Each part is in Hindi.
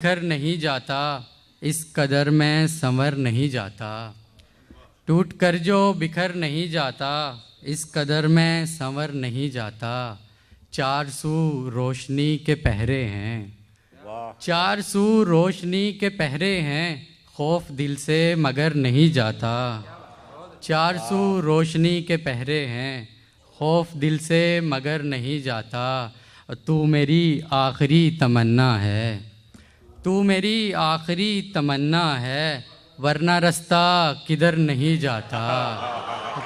बिखर नहीं जाता, इस कदर में संवर नहीं जाता। टूट कर जो बिखर नहीं जाता, इस कदर में संवर नहीं जाता। 400 रोशनी के पहरे हैं, 400 रोशनी के पहरे हैं, खौफ दिल से मगर नहीं जाता। 400 रोशनी के पहरे हैं, खौफ दिल से मगर नहीं जाता। तू मेरी आखिरी तमन्ना है, तू मेरी आखिरी तमन्ना है, वरना रास्ता किधर नहीं जाता।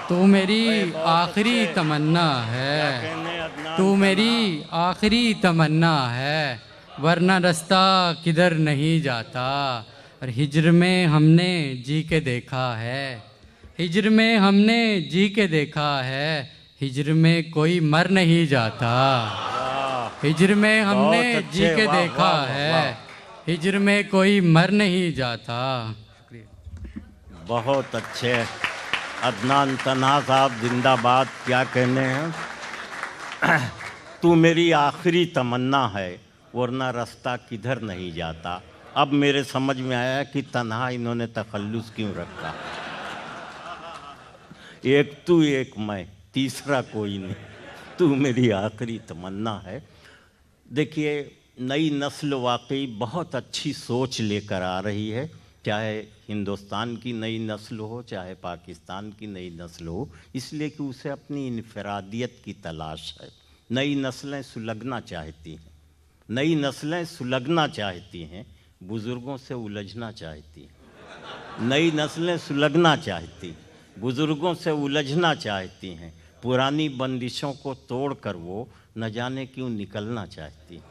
तू मेरी आखिरी तमन्ना है, तू मेरी आखिरी तमन्ना है, वरना रास्ता किधर नहीं जाता। और हिज्र में हमने जी के देखा है, हिज्र में हमने जी के देखा है, हिज्र में कोई मर नहीं जाता। हिज्र में हमने जी के देखा है, हिज्र में कोई मर नहीं जाता। बहुत अच्छे अदनान तन्हा साहब जिंदाबाद। क्या कहने हैं। तू मेरी आखिरी तमन्ना है, वरना रास्ता किधर नहीं जाता। अब मेरे समझ में आया कि तन्हा इन्होंने तखल्लुस क्यों रखा। एक तू एक मैं, तीसरा कोई नहीं। तू मेरी आखिरी तमन्ना है। देखिए, नई नस्ल वाकई बहुत अच्छी सोच लेकर आ रही है, चाहे हिंदुस्तान की नई नस्ल हो, चाहे पाकिस्तान की नई नस्ल हो, इसलिए कि उसे अपनी इनफरादियत की तलाश है। नई नस्लें सुलगना चाहती हैं, नई नस्लें सुलगना चाहती हैं, बुज़ुर्गों से उलझना चाहती हैं। नई नस्लें सुलगना चाहती हैं, बुज़ुर्गों से उलझना चाहती हैं। पुरानी बंदिशों को तोड़कर वो न जाने क्यों निकलना चाहती हैं।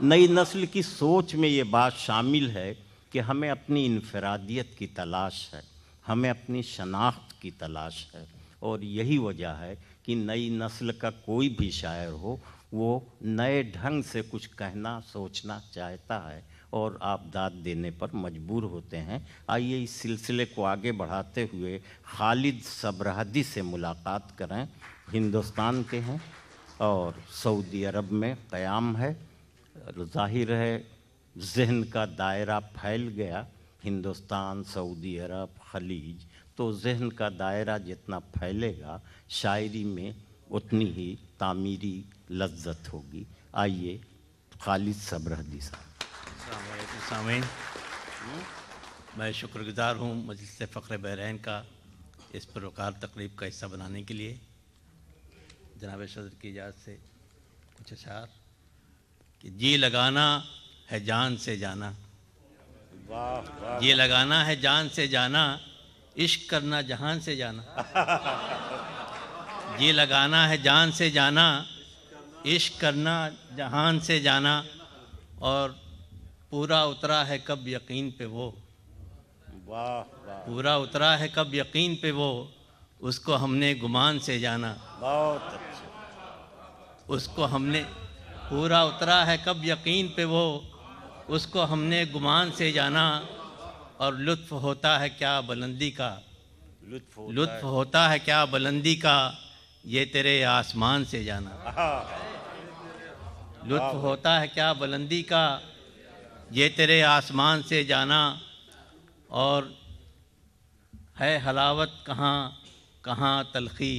नई नस्ल की सोच में ये बात शामिल है कि हमें अपनी इनफरादियत की तलाश है, हमें अपनी शनाख्त की तलाश है। और यही वजह है कि नई नस्ल का कोई भी शायर हो, वो नए ढंग से कुछ कहना सोचना चाहता है और आप दाद देने पर मजबूर होते हैं। आइए इस सिलसिले को आगे बढ़ाते हुए खालिद सबरहदी से मुलाकात करें। हिंदुस्तान के हैं और सऊदी अरब में क़याम है। ज़ाहिर है जहन का दायरा फैल गया, हिंदुस्तान, सऊदी अरब, खलीज, तो जहन का दायरा जितना फैलेगा शायरी में उतनी ही तामीरी लज्जत होगी। आइए खालिद सबरहदी साहब। सामीन, मैं शुक्रगुजार हूँ मजलिस फ़ख्र बहरैन का इस पुरवकार तकरीब का हिस्सा बनाने के लिए। जनाब सदर की इजाज़त से कुछ अशार कि जी लगाना है जान से जाना, जी लगाना है जान से जाना, इश्क करना जहान से जाना। जी लगाना है जान से जाना, इश्क करना जहान से जाना। और पूरा उतरा है कब यकीन पे वो, पूरा उतरा है कब यकीन पे वो, उसको हमने गुमान से जाना। बहुत अच्छा। उसको हमने पूरा उतरा है कब यकीन पे वो, उसको हमने गुमान से जाना। और लुत्फ़ होता है क्या बुलंदी का, लुत्फ़ होता है क्या बुलंदी का, ये तेरे आसमान से जाना। लुत्फ़ होता है क्या बुलंदी का, ये तेरे आसमान से जाना। और है हलावत कहाँ कहाँ तलख़ी,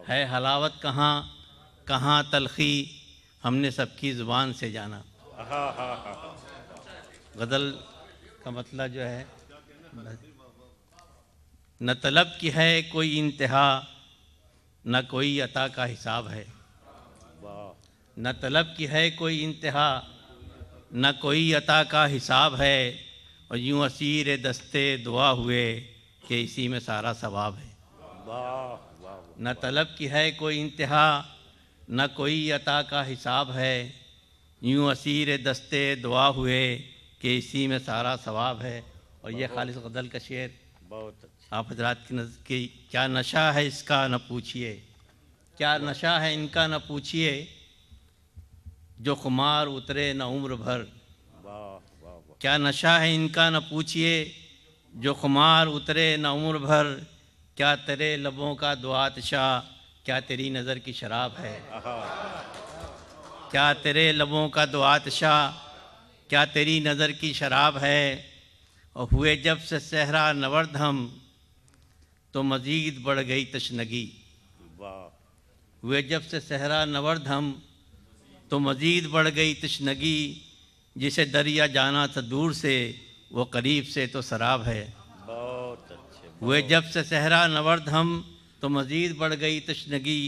है हलावत कहाँ कहाँ तलख़ी, हमने सबकी ज़ुबान से जाना। गज़ल का मतलब जो है, न तलब की है कोई इंतहा, न कोई अता का हिसाब है। न तलब की है कोई इंतहा, न कोई अता का हिसाब है। और यूँ असीर दस्ते दुआ हुए कि इसी में सारा सवाब है। न तलब की है कोई इंतहा, न कोई अता का हिसाब है। यूँ असीर दस्ते दुआ हुए कि इसी में सारा सवाब है। और ये खालिद गज़ल का शेर बहुत अच्छा। आप हजरात की नज़र की, क्या नशा है इसका न पूछिए, क्या नशा है इनका न पूछिए, जो खुमार उतरे न उम्र भर। क्या नशा है इनका न पूछिए, जो खुमार उतरे न उम्र भर। क्या तेरे लबों का दुआतशा, क्या तेरी नज़र की शराब है। क्या तेरे लबों का दुआतशा, क्या तेरी नज़र की शराब है। और हुए जब से सहरा नवर्द हम तो मज़ीद बढ़ गई तशनगी। हुए जब से सहरा नवर्द हम तो मज़ीद बढ़ गई तशनगी। जिसे दरिया जाना था दूर से वो करीब से तो शराब है। बहुत अच्छे। हुए जब से सहरा नवर्द हम तो मज़ीद बढ़ गई तशनगी।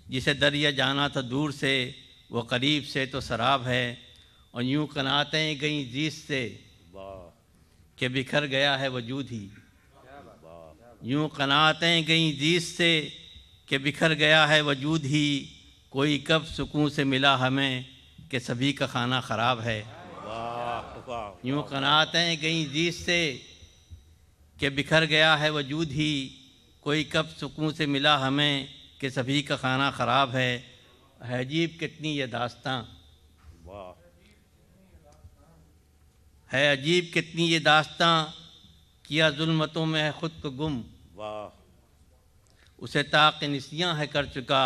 जिसे दरिया जाना था दूर से वो करीब से तो शराब है। और यूँ कनातें गई जीस से कि बिखर गया है वजूद ही। यूँ कनातें गई जीस से कि बिखर गया है वजूद ही। कोई कब सुकून से मिला हमें कि सभी का खाना ख़राब है। यूँ कनातें गई जीस से कि बिखर गया है वजूद ही। कोई कब सुकून से मिला हमें कि सभी का खाना ख़राब है अजीब कितनी ये दास्तां। है अजीब कितनी ये दास्तां किया जुल्मतों में है ख़ुद को गुम। उसे ताक़ निसियाँ है कर चुका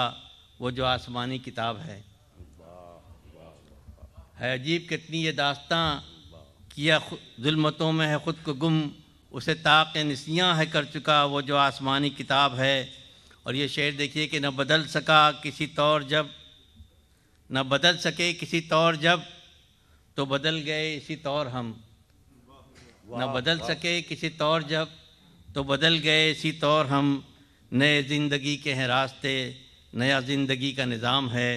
वो जो आसमानी किताब है। अजीब कितनी ये दास्तां किया जुल्मतों में है ख़ुद को गुम। उसे ताक़ निसियाँ है कर चुका वो जो आसमानी किताब है। और ये शेर देखिए कि न बदल सका किसी तौर जब, न बदल सके किसी तौर जब तो बदल गए इसी तौर हम। न बदल सके किसी तौर जब तो बदल गए इसी तौर हम। नए ज़िंदगी के हैं रास्ते नया ज़िंदगी का निज़ाम है।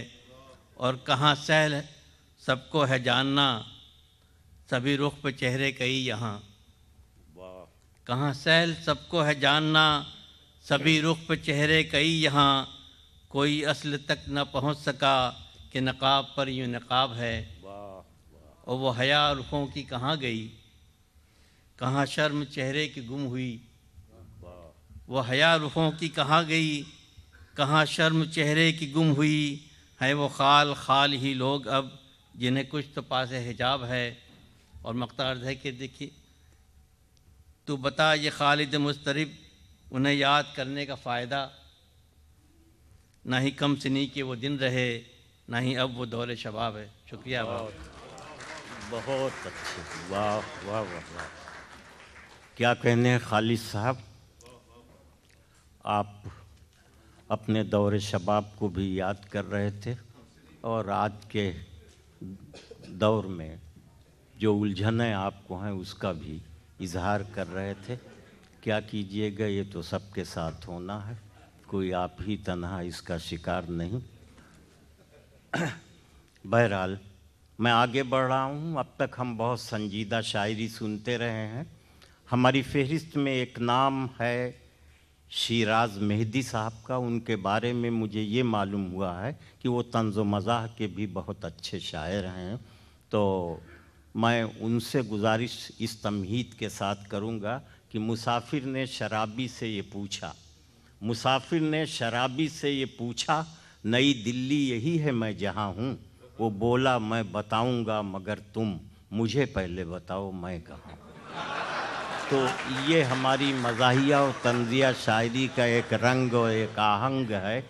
और कहाँ सहल सबको है जानना सभी रुख पे चेहरे कई यहाँ। कहाँ सहल सबको है जानना सभी रुख पे चेहरे कई यहाँ। कोई असल तक न पहुँच सका कि नकाब पर यूँ नकाब है। और वो हया रुखों की कहाँ गई कहाँ शर्म चेहरे की गुम हुई। वो हया रुखों की कहाँ गई कहाँ शर्म चेहरे की गुम हुई। है वो खाल खाल ही लोग अब जिन्हें कुछ तो पास हिजाब है। और मक़ता अर्ज़ है कि देखिए तू बता ये खालिद मुस्तरिब उन्हें याद करने का फ़ायदा। ना ही कम सिनी के वो दिन रहे ना ही अब वो दौर शबाब है। शुक्रिया। बहुत अच्छे। वाह वाह वाह वाह। क्या कहने हैं खालिद साहब। आप अपने दौर शबाब को भी याद कर रहे थे और आज के दौर में जो उलझनें आपको हैं उसका भी इजहार कर रहे थे। क्या कीजिएगा ये तो सबके साथ होना है। कोई आप ही तन्हा इसका शिकार नहीं। बहरहाल मैं आगे बढ़ रहा हूँ। अब तक हम बहुत संजीदा शायरी सुनते रहे हैं। हमारी फहरिस्त में एक नाम है शिराज मेहदी साहब का। उनके बारे में मुझे ये मालूम हुआ है कि वो तंज़ो मज़ाह के भी बहुत अच्छे शायर हैं। तो मैं उनसे गुजारिश इस तमहीद के साथ करूँगा कि मुसाफिर ने शराबी से ये पूछा, मुसाफिर ने शराबी से ये पूछा, नई दिल्ली यही है मैं जहाँ हूँ। वो बोला मैं बताऊँगा मगर तुम मुझे पहले बताओ मैं कहाँ। तो ये हमारी मज़ाहिया और तंज़िया शायरी का एक रंग और एक आहंग है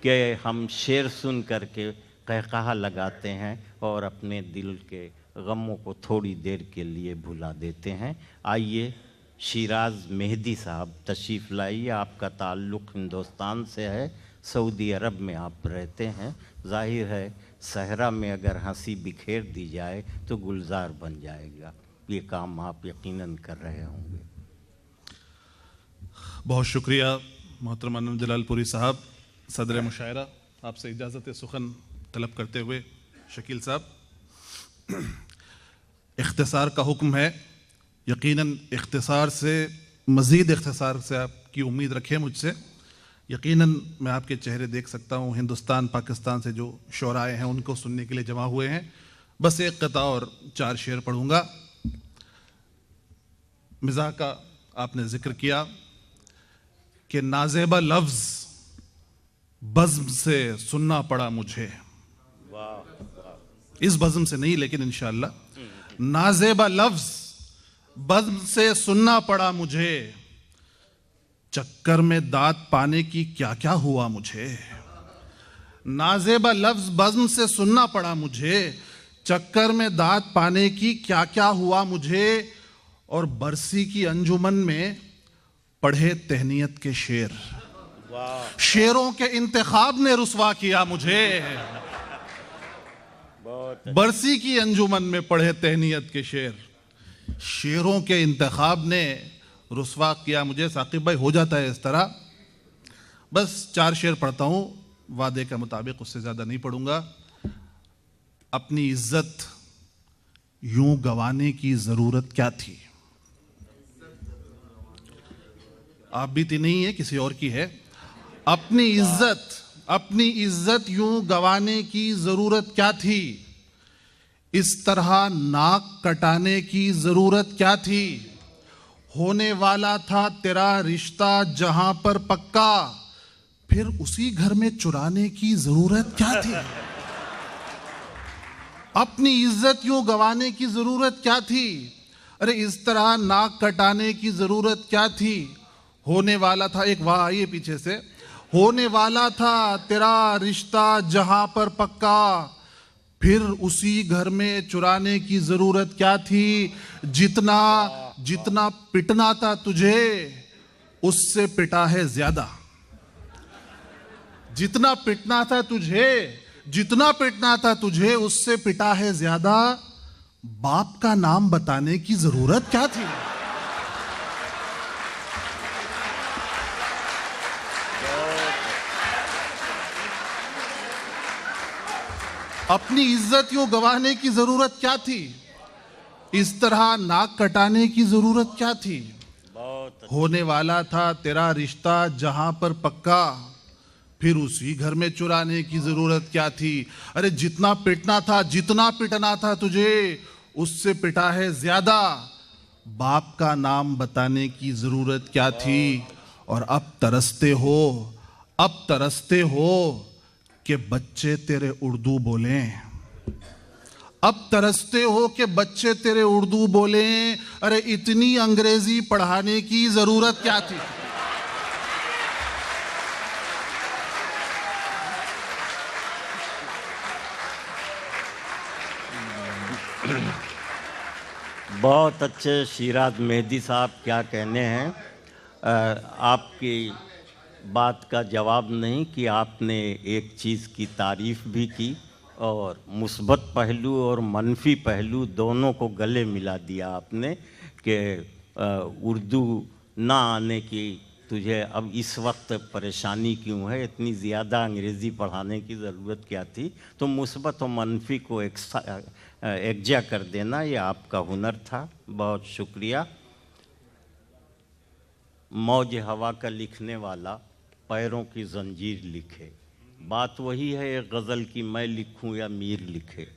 कि हम शेर सुन करके कहकहा लगाते हैं और अपने दिल के गमों को थोड़ी देर के लिए भुला देते हैं। आइए शिराज मेहदी साहब तशरीफ़ लाइए। आपका ताल्लुक़ हिंदुस्तान से है, सऊदी अरब में आप रहते हैं। जाहिर है सहरा में अगर हंसी बिखेर दी जाए तो गुलजार बन जाएगा। ये काम आप यकीनन कर रहे होंगे। बहुत शुक्रिया मोहतरम अनम जलालपुरी साहब। सदर मुशायरा आपसे इजाज़त सुखन तलब करते हुए शकील साहब, इख्तिसार का हुक्म है। यकीनन इख्तिसार से मज़ीद इख्तिसार से आपकी उम्मीद रखें मुझसे। यकीनन मैं आपके चेहरे देख सकता हूँ। हिंदुस्तान पाकिस्तान से जो शोराए हैं उनको सुनने के लिए जमा हुए हैं। बस एक क़ता और 4 शेर पढ़ूँगा। मिज़ाह का आपने ज़िक्र किया कि नाज़ेबा लफ्ज़ बज़्म से सुनना पड़ा मुझे। इस बज़्म से नहीं लेकिन इंशाअल्लाह। नाज़ेबा लफ्ज़ बज़्म से सुनना पड़ा मुझे, चक्कर में दाद पाने की क्या क्या हुआ मुझे। नाज़ेबा लफ्ज़ बज़्म से सुनना पड़ा मुझे, चक्कर में दाद पाने की क्या क्या हुआ मुझे, और बरसी की अंजुमन में पढ़े तहनीयत के शेर। शेरों के इंतखाब ने रुसवा किया मुझे, बरसी की अंजुमन में पढ़े तहनीयत के शेर। शेरों के इंतखाब ने रुसवा किया मुझे। साकिब भाई हो जाता है इस तरह। बस 4 शेर पढ़ता हूं, वादे के मुताबिक, उससे ज्यादा नहीं पढ़ूंगा। अपनी इज्जत यूं गंवाने की जरूरत क्या थी। आप बीती नहीं है, किसी और की है। अपनी इज्जत यूं गंवाने की जरूरत क्या थी। इस तरह नाक कटाने की जरूरत क्या थी। होने वाला था तेरा रिश्ता जहां पर पक्का, फिर उसी घर में चुराने की जरूरत क्या थी। अपनी इज्जत यूं गंवाने की जरूरत क्या थी। अरे इस तरह नाक कटाने की जरूरत क्या थी। होने वाला था, एक वाह आइए पीछे से, होने वाला था तेरा रिश्ता जहां पर पक्का, फिर उसी घर में चुराने की जरूरत क्या थी। जितना पिटना था तुझे उससे पिटा है ज्यादा। जितना पिटना था तुझे उससे पिटा है ज्यादा। बाप का नाम बताने की जरूरत क्या थी। अपनी इज्जत यूं गंवाने की जरूरत क्या थी। इस तरह नाक कटाने की जरूरत क्या थी। होने वाला था तेरा रिश्ता जहां पर पक्का, फिर उसी घर में चुराने की जरूरत क्या थी। अरे जितना पिटना था तुझे उससे पिटा है ज्यादा। बाप का नाम बताने की जरूरत क्या थी। और अब तरसते हो कि बच्चे तेरे उर्दू बोलें। अब तरसते हो कि बच्चे तेरे उर्दू बोलें। अरे इतनी अंग्रेजी पढ़ाने की जरूरत क्या थी। बहुत अच्छे शिराज मेहदी साहब, क्या कहने हैं। आपकी बात का जवाब नहीं कि आपने एक चीज़ की तारीफ़ भी की और मुस्बत पहलू और मनफी पहलू दोनों को गले मिला दिया आपने कि उर्दू ना आने की तुझे अब इस वक्त परेशानी क्यों है, इतनी ज़्यादा अंग्रेज़ी पढ़ाने की ज़रूरत क्या थी। तो मुस्बत और मनफी को एकजा कर देना ये आपका हुनर था। बहुत शुक्रिया। मौज हवा का लिखने वाला पैरों की जंजीर लिखे। बात वही है एक गज़ल की, मैं लिखूं या मीर लिखे।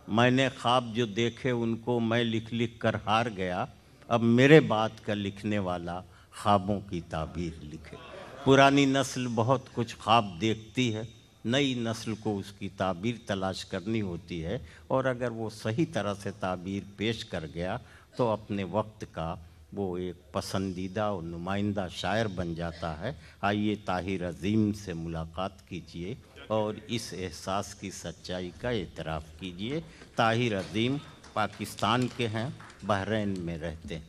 मैंने ख्वाब जो देखे उनको मैं लिख लिख कर हार गया। अब मेरे बात का लिखने वाला ख्वाबों की ताबीर लिखे। पुरानी नस्ल बहुत कुछ ख्वाब देखती है, नई नस्ल को उसकी ताबीर तलाश करनी होती है। और अगर वो सही तरह से ताबीर पेश कर गया तो अपने वक्त का वो एक पसंदीदा और नुमाइंदा शायर बन जाता है। आइए ताहिर अज़ीम से मुलाकात कीजिए और इस एहसास की सच्चाई का एतराफ़ कीजिए। ताहिर अज़ीम पाकिस्तान के हैं, बहरीन में रहते हैं।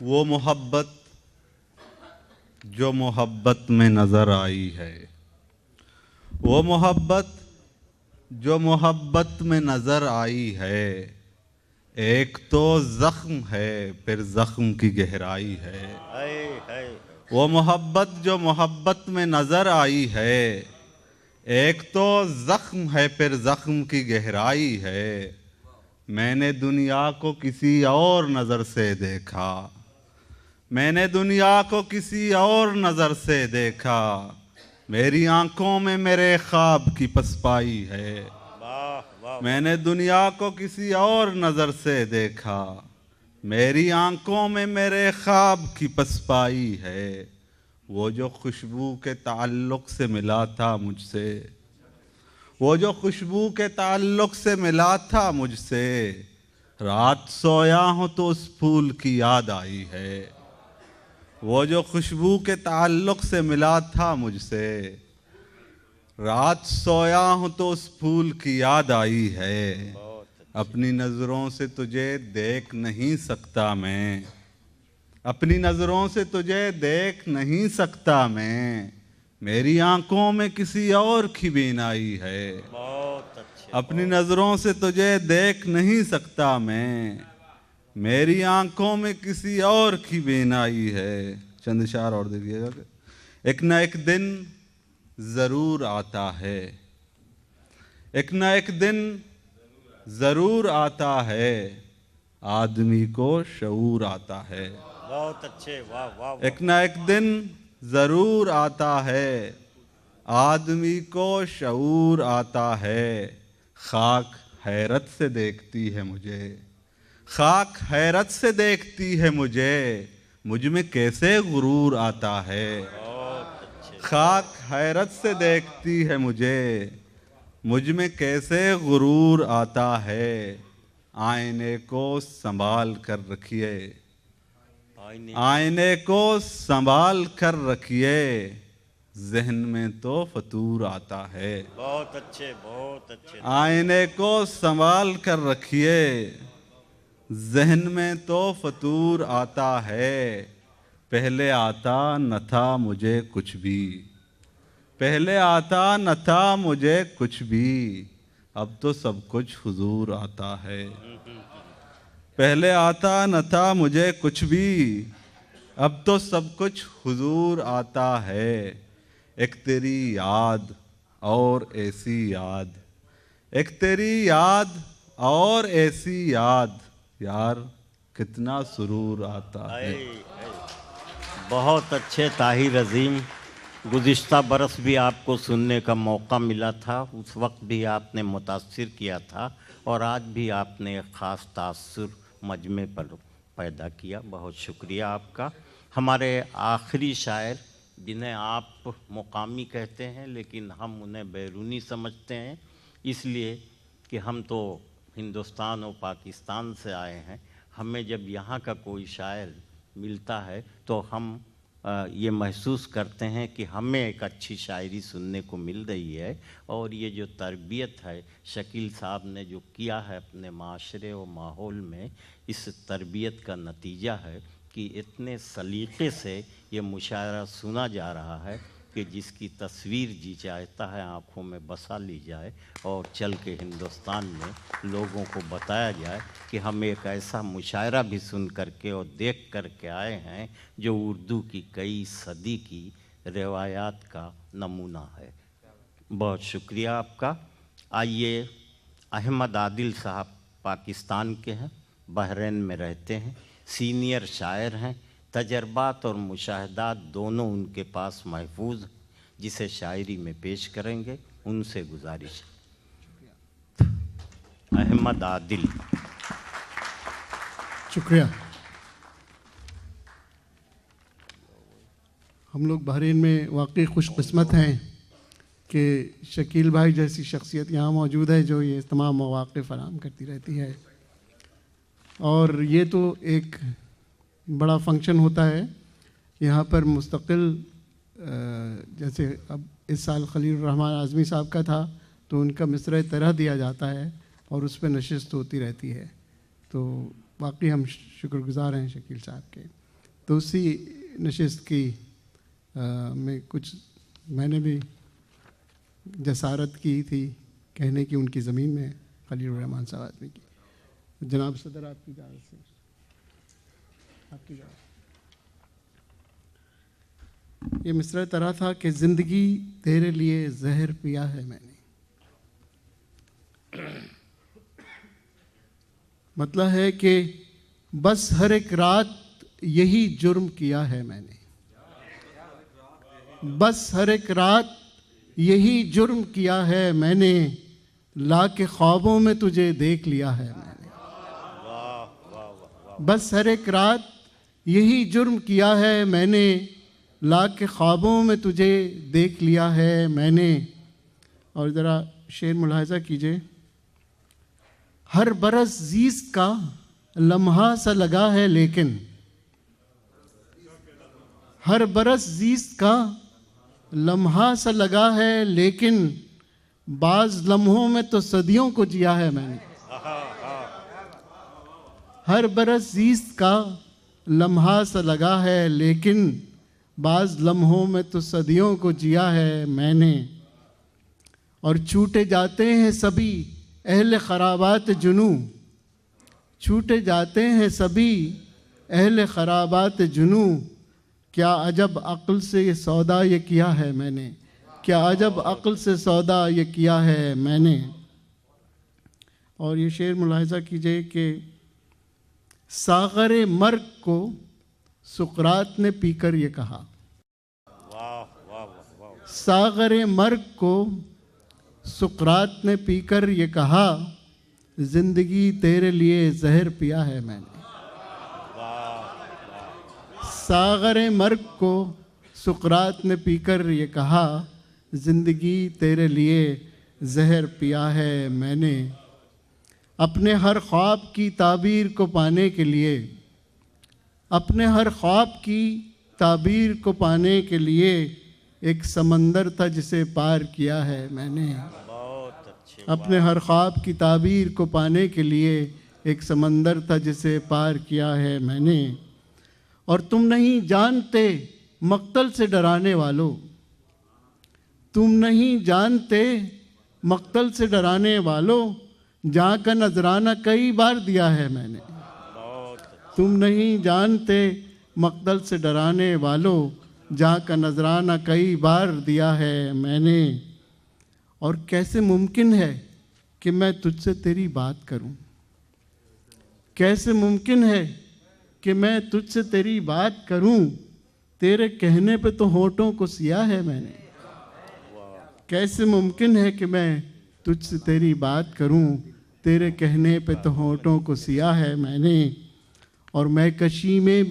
वो मोहब्बत जो मोहब्बत में नज़र आई है, वो मोहब्बत जो मोहब्बत में नज़र आई है। एक तो ज़ख्म है फिर ज़ख्म की गहराई है। वो मोहब्बत जो मोहब्बत में नज़र आई है। एक तो ज़ख्म है फिर ज़ख्म की गहराई है। मैंने दुनिया को किसी और नज़र से देखा। मैंने दुनिया को किसी और नज़र से देखा। मेरी आंखों में मेरे ख्वाब की पसपाई है। मैंने दुनिया को किसी और नज़र से देखा। मेरी आंखों में मेरे ख्वाब की पसपाई है। वो जो खुशबू के ताल्लुक़ से मिला था मुझसे, वो जो खुशबू के ताल्लुक़ से मिला था मुझसे। रात सोया हूँ तो उस फूल की याद आई है। वो जो खुशबू के ताल्लुक़ से मिला था मुझसे। रात सोया हूं तो उस फूल की याद आई है, अपनी नजरों से तुझे देख नहीं सकता मैं, अपनी नजरों से तुझे देख नहीं सकता मैं, मेरी आंखों में किसी और की बीनाई है। बहुत अच्छे। अपनी नजरों से तुझे देख नहीं सकता मैं, मेरी आंखों में किसी और की बीनाई है। चंद इशार और देखिएगा। एक न एक दिन जरूर आता है, एक न एक दिन जरूर आता है, आदमी को शऊर आता है। बहुत अच्छे, वाह वाह वाह। एक न एक दिन जरूर आता है, आदमी को शऊर आता है, खाक हैरत से देखती है मुझे, खाक हैरत से देखती है मुझे, मुझ में कैसे गुरूर आता है। खाक हैरत से देखती है मुझे, मुझ में कैसे गुरूर आता है, आईने को संभाल कर रखिए, आईने को संभाल कर रखिए, जहन में तो फतूर आता है। बहुत अच्छे, बहुत अच्छे। आईने को संभाल कर रखिए, जहन में तो फतूर आता है, पहले आता न था मुझे कुछ भी, पहले आता न था मुझे कुछ भी, अब तो सब कुछ हुजूर आता है। पहले आता न था मुझे कुछ भी, अब तो सब कुछ हुजूर आता है, एक तेरी याद और ऐसी याद, एक तेरी याद और ऐसी याद, यार कितना सुरूर आता है। बहुत अच्छे ताहिर अजीम। गुज़िश्ता बरस भी आपको सुनने का मौका मिला था, उस वक्त भी आपने मुतासिर किया था और आज भी आपने एक ख़ास तासुर मजमे पर पैदा किया। बहुत शुक्रिया आपका। हमारे आखिरी शायर जिन्हें आप मुकामी कहते हैं लेकिन हम उन्हें बैरूनी समझते हैं, इसलिए कि हम तो हिंदुस्तान और पाकिस्तान से आए हैं। हमें जब यहाँ का कोई शायर मिलता है तो हम ये महसूस करते हैं कि हमें एक अच्छी शायरी सुनने को मिल रही है। और ये जो तरबियत है शकील साहब ने जो किया है अपने माशरे और माहौल में, इस तरबियत का नतीजा है कि इतने सलीक़े से ये मुशायरा सुना जा रहा है कि जिसकी तस्वीर जी चाहता है आँखों में बसा ली जाए और चल के हिंदुस्तान में लोगों को बताया जाए कि हम एक ऐसा मुशायरा भी सुन करके और देख करके आए हैं जो उर्दू की कई सदी की रिवायात का नमूना है। बहुत शुक्रिया आपका। आइए, अहमद आदिल साहब पाकिस्तान के हैं, बहरीन में रहते हैं, सीनियर शायर हैं, तजर्बात और मुशाहदात दोनों उनके पास महफूज, जिसे शायरी में पेश करेंगे। उनसे गुजारिश। अहमद आदिल। शुक्रिया। हम लोग बहरीन में वाकई खुशकिस्मत हैं कि शकील भाई जैसी शख्सियत यहाँ मौजूद है जो ये तमाम मौक़े फ़राहम करती रहती है। और ये तो एक बड़ा फंक्शन होता है यहाँ पर मुस्तकिल। जैसे अब इस साल खलील रहमान आज़मी साहब का था तो उनका मिसरे तरह दिया जाता है और उस पर नशिस्त होती रहती है, तो वाकई हम शुक्रगुज़ार हैं शकील साहब के। तो उसी नशिस्त की में कुछ मैंने भी जसारत की थी कहने की उनकी ज़मीन में खलील रहमान साहब आज़मी की। जनाब सदर आपकी इजाज़त से, आपकी इजाज़त। ये मिसरा तरह था कि ज़िंदगी तेरे लिए जहर पिया है मैंने, मतलब है कि बस हर एक रात यही जुर्म किया है मैंने, बस हर एक रात यही जुर्म किया है मैंने, ला के ख्वाबों में तुझे देख लिया है मैंने, बस हर एक रात यही जुर्म किया है मैंने, ला के ख्वाबों में तुझे देख लिया है मैंने। और ज़रा शेर मुलाहिज़ा कीजिए। हर बरस ज़ीस्त का लम्हा सा लगा है लेकिन, हर बरस ज़ीस्त का लम्हा सा लगा है, लेकिन बाज़ लम्हों में तो सदियों को जिया है मैंने। हर बरस ज़ीस्त का लम्हा सा लगा है, लेकिन बाज़ लम्हों में तो सदियों को जिया है मैंने। और छूटे जाते हैं सभी अहले खराबात जुनू, छूटे जाते हैं सभी अहले खराबात जुनू। क्या अजब अक्ल से ये सौदा ये किया है मैंने, क्या अजब अक्ल से सौदा ये किया है मैंने। और ये शेर मुलाहिज़ा कीजिए कि सागर मर्ग को सुकरात ने पीकर ये कहा, सागर मर्ग को सुकरात ने पीकर ये कहा, जिंदगी तेरे लिए जहर पिया है मैंने। सागर मर्ग को सुकरात ने पीकर ये कहा, जिंदगी तेरे लिए जहर पिया है मैंने। अपने हर ख्वाब की ताबीर को पाने के लिए, अपने हर ख्वाब की ताबीर को पाने के लिए एक समंदर था जिसे पार किया है मैंने। अपने हर ख्वाब की ताबीर को पाने के लिए एक समंदर था जिसे पार किया है मैंने। और तुम नहीं जानते मक्तल से डराने वालों, तुम नहीं जानते मक्तल से डराने वालों, जहाँ का नजराना कई बार दिया है मैंने। तुम नहीं जानते मक्तल से डराने वालों, जहाँ का नजराना कई बार दिया है मैंने। और कैसे मुमकिन है कि मैं तुझसे तेरी बात करूं, कैसे मुमकिन है कि मैं तुझसे तेरी बात करूं, तेरे कहने पे तो होठों को सिया है मैंने। कैसे मुमकिन है कि मैं तुझसे तेरी बात करूं, तेरे कहने पे तो होठों को सिया है मैंने। और मैं कशी में भी